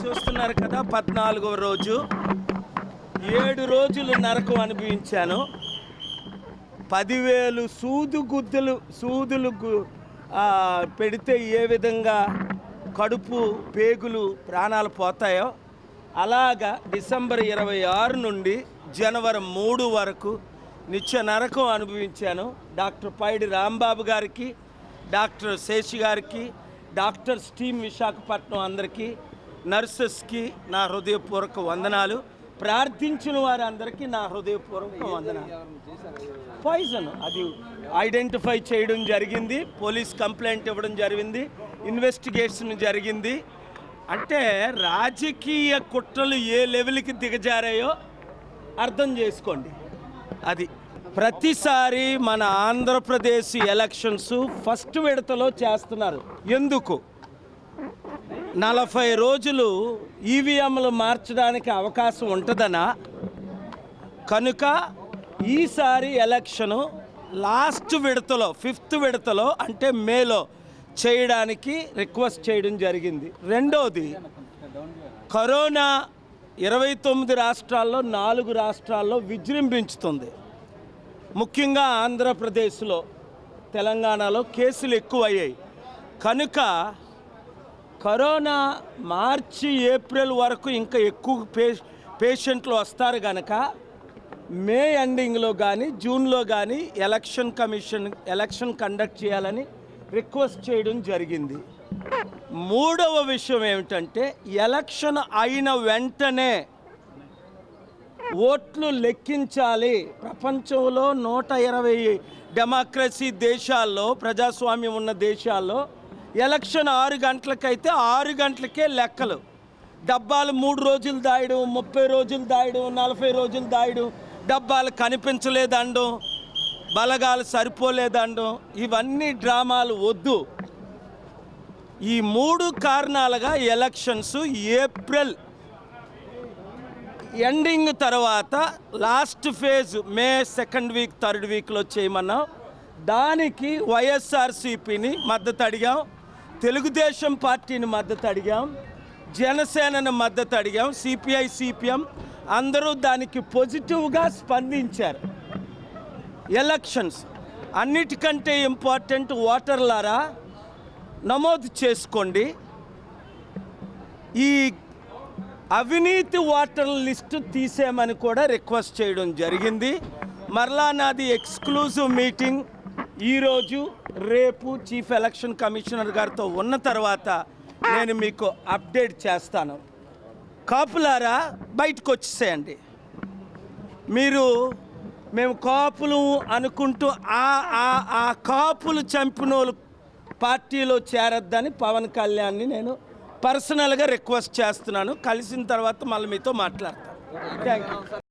చూస్తున్నారు కదా, 14వ రోజు. 7 రోజులు నరకం అనుభవించాను. 10,000 సూదులు పెడితే ఏ విధంగా కడుపు పేగులు ప్రాణాలు పోతాయో అలాగా డిసెంబర్ 26 నుండి జనవరి 3 వరకు నిత్య నరకం అనుభవించాను. డాక్టర్ పైడి రాంబాబు గారికి, డాక్టర్ శేషి గారికి, డాక్టర్స్ టీమ్ విశాఖపట్నం అందరికీ, నర్సెస్కి నా హృదయపూర్వక వందనాలు. ప్రార్థించిన వారందరికీ నా హృదయపూర్వక వందనాలు. పాయిజన్ అది ఐడెంటిఫై చేయడం జరిగింది, పోలీస్ కంప్లైంట్ ఇవ్వడం జరిగింది, ఇన్వెస్టిగేషన్ జరిగింది. అంటే రాజకీయ కుట్రలు ఏ లెవెల్కి దిగజారాయో అర్థం చేసుకోండి. అది ప్రతిసారి మన ఆంధ్రప్రదేశ్ ఎలక్షన్స్ ఫస్ట్ విడతలో చేస్తున్నారు. ఎందుకు? 40 రోజులు ఈవీఎంలు మార్చడానికి అవకాశం ఉంటుందనా? కనుక ఈసారి ఎలక్షను లాస్ట్ విడతలో 5th విడతలో అంటే మేలో చేయడానికి రిక్వెస్ట్ చేయడం జరిగింది. రెండోది, కరోనా 29 రాష్ట్రాల్లో 4 రాష్ట్రాల్లో విజృంభించుతుంది. ముఖ్యంగా ఆంధ్రప్రదేశ్లో, తెలంగాణలో కేసులు ఎక్కువయ్యాయి. కనుక కరోనా మార్చి ఏప్రిల్ వరకు ఇంకా ఎక్కువ పేషెంట్లు వస్తారు కనుక మే ఎండింగ్లో కానీ జూన్లో కానీ ఎలక్షన్ కండక్ట్ చేయాలని రిక్వెస్ట్ చేయడం జరిగింది. మూడవ విషయం ఏమిటంటే, ఎలక్షన్ అయిన వెంటనే ఓట్లు లెక్కించాలి. ప్రపంచంలో 120 డెమోక్రసీ దేశాల్లో, ప్రజాస్వామ్యం ఉన్న దేశాల్లో ఎలక్షన్ 6 గంటలకైతే 6 గంటలకే లెక్కలు. డబ్బాలు 3 రోజులు దాయడం, 30 రోజులు దాయడం, 40 రోజులు దాయడం, డబ్బాలు కనిపించలేదండం, బలగాలు సరిపోలేదండం, ఇవన్నీ డ్రామాలు వద్దు. ఈ 3 కారణాలుగా ఎలక్షన్స్ ఏప్రిల్ ఎండింగ్ తర్వాత లాస్ట్ ఫేజ్ మే 2nd వీక్ 3rd వీక్లో చేయమన్నాం. దానికి వైఎస్ఆర్సీపీని మద్దతు అడిగాం, తెలుగుదేశం పార్టీని మద్దతు అడిగాం, జనసేనను మద్దతు అడిగాం, సిపిఐ సిపిఎం అందరూ దానికి పాజిటివ్గా స్పందించారు. ఎలక్షన్స్ అన్నిటికంటే ఇంపార్టెంట్. ఓటర్లారా నమోదు చేసుకోండి. ఈ అవినీతి ఓటర్ల లిస్టు తీసేయమని కూడా రిక్వెస్ట్ చేయడం జరిగింది. మరలా నాది ఎక్స్క్లూజివ్ మీటింగ్ ఈరోజు రేపు చీఫ్ ఎలక్షన్ కమిషనర్ గారితో ఉన్న తర్వాత నేను మీకు అప్డేట్ చేస్తాను. కాపులారా బయటకు వచ్చేసేయండి. మేము కాపులు అనుకుంటూ ఆ కాపులు చంపినోళ్ళు పార్టీలో చేరొద్దని పవన్ కళ్యాణ్ని నేను పర్సనల్గా రిక్వెస్ట్ చేస్తున్నాను. కలిసిన తర్వాత మళ్ళీ మీతో మాట్లాడతాను. Thank you.